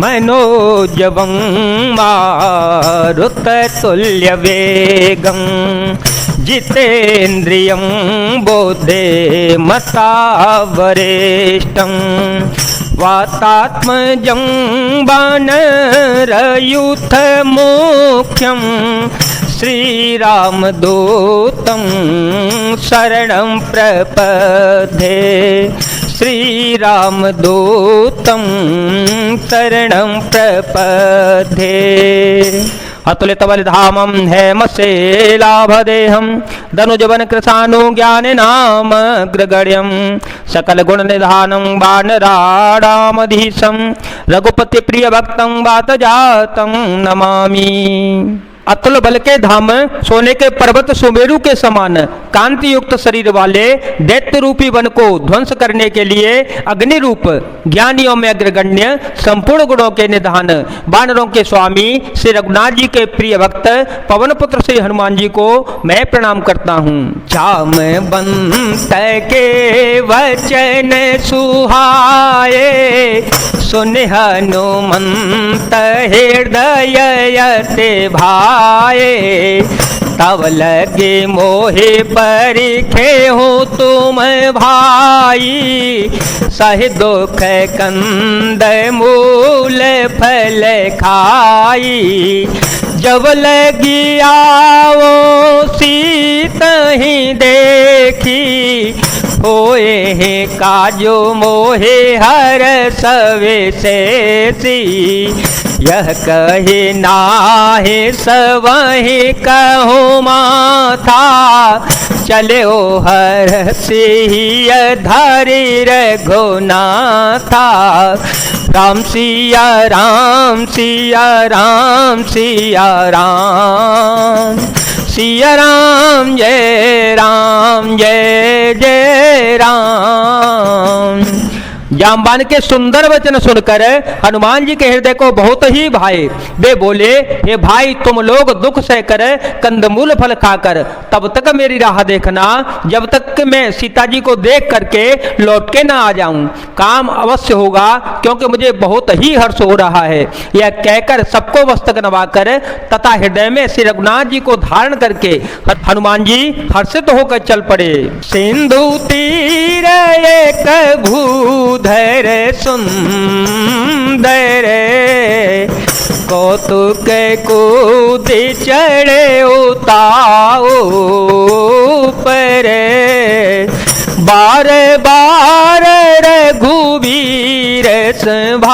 मनोजवं मारुततुल्यवेगं जितेन्द्रियं बुद्धिमतावरिष्ठं वातात्मजं वानरयूथमुख्यं श्रीरामदूतं शरणं प्रपद्ये श्रीरामदूतं शरणं प्रपद्ये। अतुलितबलिधामं हेमशैलाभदेहं धनुजवन कृशानु ज्ञानिनामग्रगण्यं सकलगुणनिधानं वानराणामधीशं रघुपतिप्रियभक्तं वातजातं नमामि। अतुल बल के धाम, सोने के पर्वत सुमेरु के समान कांति युक्त शरीर वाले दैत्य रूपी वन को ध्वंस करने के लिए अग्नि रूप ज्ञानियों में अग्रगण्य संपूर्ण गुणों के निधान वानरों के स्वामी श्री रघुनाथ जी के प्रिय भक्त पवन पुत्र श्री हनुमान जी को मैं प्रणाम करता हूँ। जामवंत के वचन सुहाए सुन हनुमंत हृदय यते भाए तब लगे मोहे परिखे हो तुम भाई सह दुख कंद मूल फल खाई जब लगी आओ सीत ही देखी होए हे काजो मोहे हर सवे से यह कहे नाहे सवही कहो माथा चले ओ हर सिंह धारी रघुनाथा राम सिया राम सिया राम सिया राम सिया राम जय जय राम। जामवान के सुंदर वचन सुनकर हनुमान जी के हृदय को बहुत ही भाए। वे बोले, हे भाई तुम लोग दुख सहकर कंदमूल फल खाकर तब तक मेरी राह देखना जब तक कि मैं सीता जी को देख करके लौट के ना आ जाऊं। काम अवश्य होगा क्योंकि मुझे बहुत ही हर्ष हो रहा है। यह कहकर सबको मस्तक नवाकर तथा हृदय में श्री रघुनाथ जी को धारण करके हनुमान जी हर्षित होकर चल पड़े। सिंधु तीर एक भूधर सुंदर कौतुक कूद चढ़े उताओ पर बार बार रघुवीर संभारी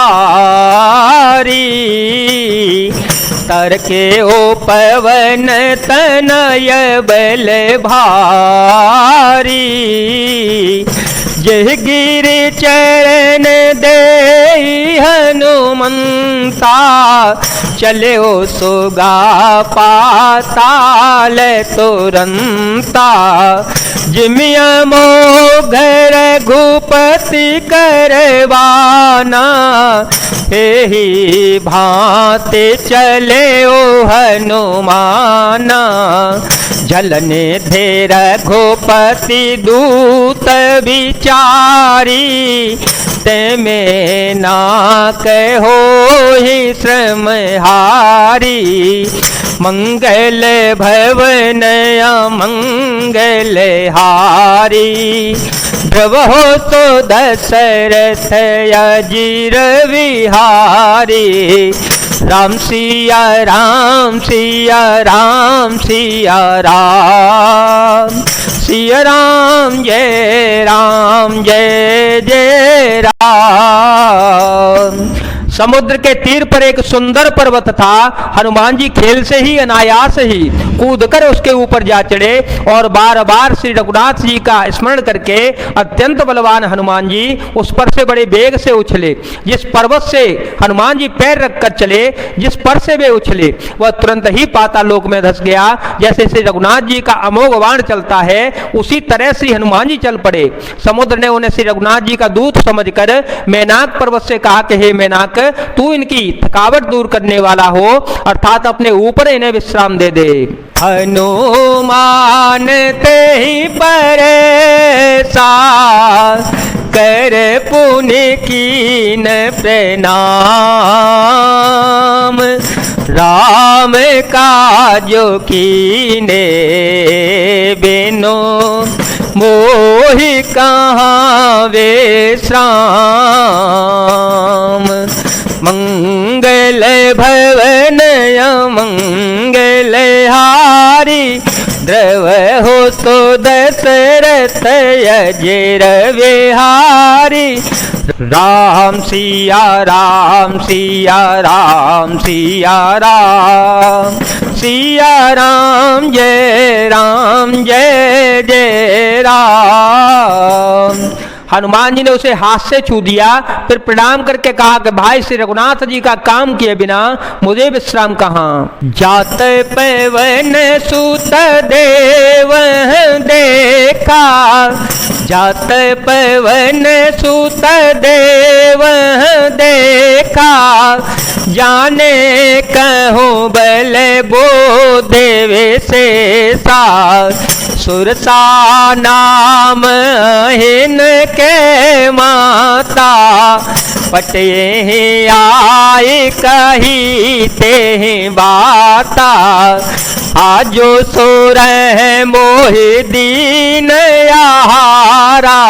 तरके ओ पवन तनय बल भारी जय गिरि चरण दे हनुमंता चले ओ सुगा पाताल तुरंता जिमिया मोघ रघुपति करवाना ही भांति चले ओ हनुमाना झलने धे रघुपति दूत विचारी ते में ना कहो ही श्रम हारी मंगल भवन मंगल हारी ध्रुव हो तो दशरथ अजीर विहारी राम सिया राम सिया राम सिया राम सिया राम जय जय राम। समुद्र के तीर पर एक सुंदर पर्वत था। हनुमान जी खेल से ही अनायास ही कूदकर उसके ऊपर जा चढ़े और बार बार श्री रघुनाथ जी का स्मरण करके अत्यंत बलवान हनुमान जी उस पर से बड़े वेग से उछले। जिस पर्वत से हनुमान जी पैर रखकर चले, जिस पर से वे उछले वह तुरंत ही पातालोक में धस गया। जैसे श्री रघुनाथ जी का अमोघ बाण चलता है उसी तरह श्री हनुमान जी चल पड़े। समुद्र ने उन्हें श्री रघुनाथ जी का दूत समझकर मैनाक पर्वत से कहा कि हे मैनाक तू इनकी थकावट दूर करने वाला हो अर्थात अपने ऊपर इन्हें विश्राम दे दे। हनुमान ते ही परेसा कर पुण्य कीन प्रणाम राम काजो कीने बिनु मोहि कहाँ विश्राम। मंगल भवन मंगल हारी द्रव हो तो दशरथ अजर विहारी। राम सिया राम सिया राम सिया राम सिया राम जय जय राम। हनुमान जी ने उसे हाथ से छू दिया, फिर प्रणाम करके कहा कि भाई श्री रघुनाथ जी का काम किए बिना मुझे विश्राम कहाँ। जात पवन सुत देव देखा, जात पवन सुत देव देखा, जाने कहूँ बल बो देवे से सा। सुरसा नाम हिन के माता, पटे आए कही ते बाता। आजो सुर मोहि दीन आहारा,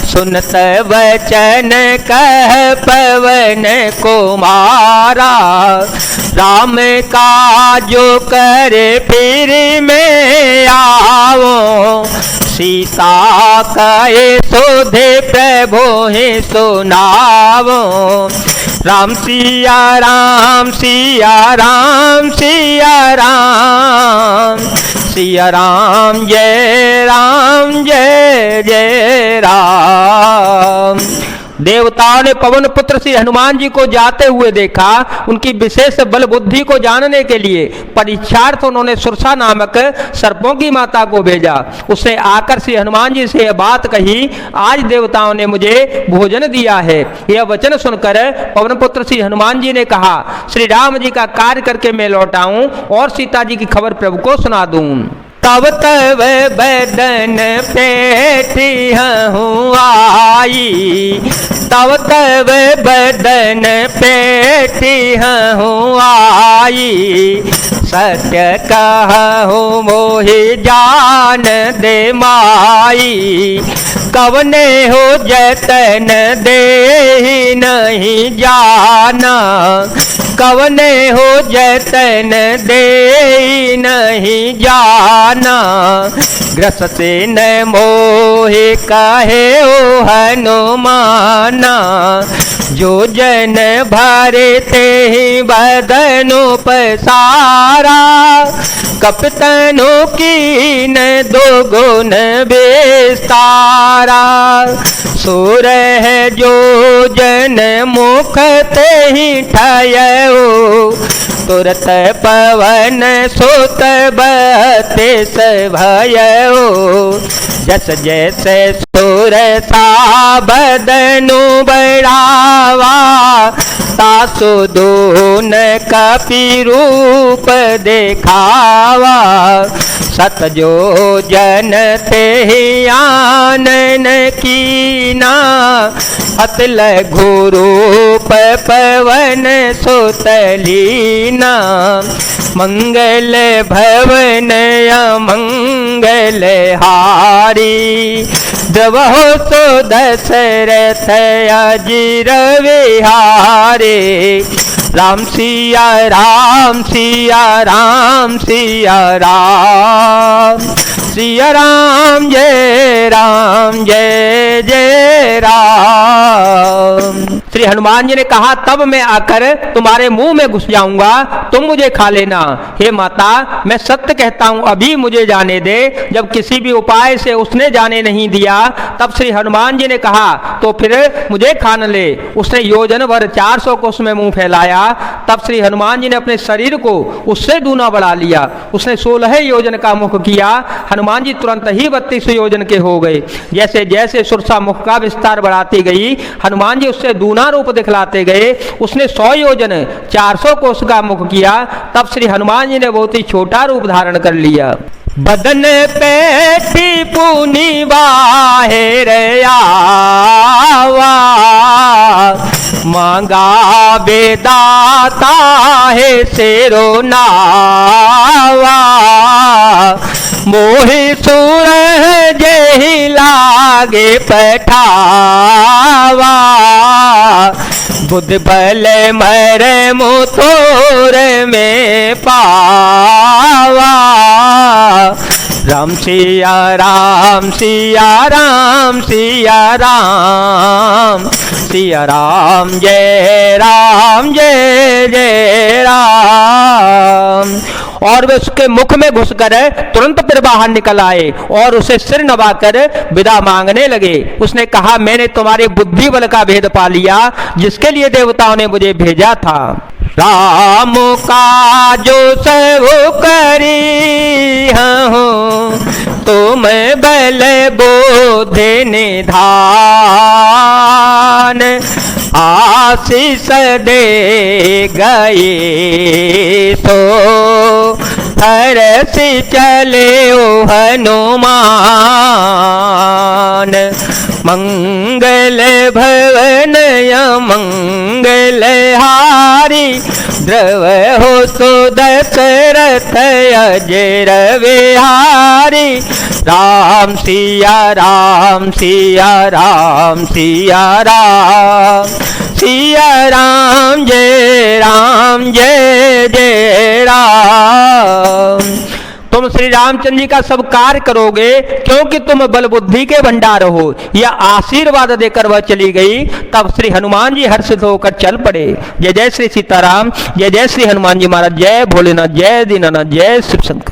सुनत वचन कह पवन कुमारा। राम काजो करे फिर में आओ, सीता कहे सोधे प्रभु ही सुनावो। राम सिया राम सिया राम सिया राम सिया राम जय जय राम। देवताओं ने पवन पुत्र श्री हनुमान जी को जाते हुए देखा। उनकी विशेष बल बुद्धि को जानने के लिए परीक्षार्थ उन्होंने सुरसा नामक सर्पों की माता को भेजा। उसने आकर श्री हनुमान जी से यह बात कही, आज देवताओं ने मुझे भोजन दिया है। यह वचन सुनकर पवन पुत्र श्री हनुमान जी ने कहा, श्री राम जी का कार्य करके मैं लौट आऊं और सीता जी की खबर प्रभु को सुना दूं। तब तब बदन पेठी हूँ आई, तब तब बदन पेठी हूँ आई। सत्य कहूँ मोहि जान दे माई, कवने हो जतन दे नहीं जाना। कवने हो जतन दे नहीं जाना, ग्रसते न मोहि कहे ओ हनुमाना। जो जन भरे ते ही बदनु पसारा, कपतनु की न दो गुण विस्तारा। सुर है जो जन मुख ते ही ठयो, तुरत पवन सुत बत्तीस भयो। जस जैसे सुर सा बदनु बढ़ावा, तासु दून कपि रूप देखावा। सत जो जन ते आनन कीना, अतल घुरूप पवन सुतलीना। मंगल भवन अमंगल हारी, द्रवहो सो दशरथ अजिर विहारे। राम सिया राम सिया राम सिया राम सिया राम जय जय राम। श्री हनुमान जी ने कहा, तब मैं आकर तुम्हारे मुंह में घुस जाऊंगा, तुम मुझे खा लेना। हे माता, मैं सत्य कहता हूं, अभी मुझे जाने दे। जब किसी भी उपाय से उसने जाने नहीं दिया, तब श्री हनुमान जी ने कहा, तो फिर मुझे खा न ले। उसने योजन भर 400 कोस में मुंह फैलाया। तब श्री हनुमान जी ने अपने शरीर को उससे दूना बढ़ा लिया। उसने 16 योजन का मुख किया। हनुमान जी तुरंत ही 32 योजन के हो गए। जैसे जैसे सुरसा मुख का विस्तार बढ़ाती गई, हनुमान जी उससे दूना रूप दिखलाते गए। उसने 100 योजन 400 कोस का मुख किया। तब श्री हनुमान जी ने बहुत ही छोटा रूप धारण कर लिया। बदन पेटी पुनी बाहेर आवा, मांगा बेदाता है शेरो नावा, मोहि सुर जेहि लागे पठावा, बुद्ध बल मरे मुतोर में पावा। राम सिया राम सिया राम सिया राम, सिया राम जय राम। और वे उसके मुख में घुसकर तुरंत फिर बाहर निकल आए और उसे सिर नवाकर विदा मांगने लगे। उसने कहा, मैंने तुम्हारी बुद्धि बल का भेद पा लिया जिसके लिए देवताओं ने मुझे भेजा था। राम का जो सब करी हूँ, तुम बल बोध निधान, आशीष दे गए तो हर्ष चले ओ हनुमान। मंगल भवन मंगल हारी, द्रव हो तो दशरथ अजर विहारी। राम सिया राम सिया राम सिया राम, सिया राम जय जय राम। तुम श्री रामचंद्र जी का सब कार्य करोगे क्योंकि तुम बल बुद्धि के भंडार हो। यह आशीर्वाद देकर वह चली गई। तब श्री हनुमान जी हर्षित होकर चल पड़े। जय जय श्री सीताराम, जय जय श्री हनुमान जी महाराज, जय भोलेनाथ, जय दीनानाथ, जय शिव शंकर।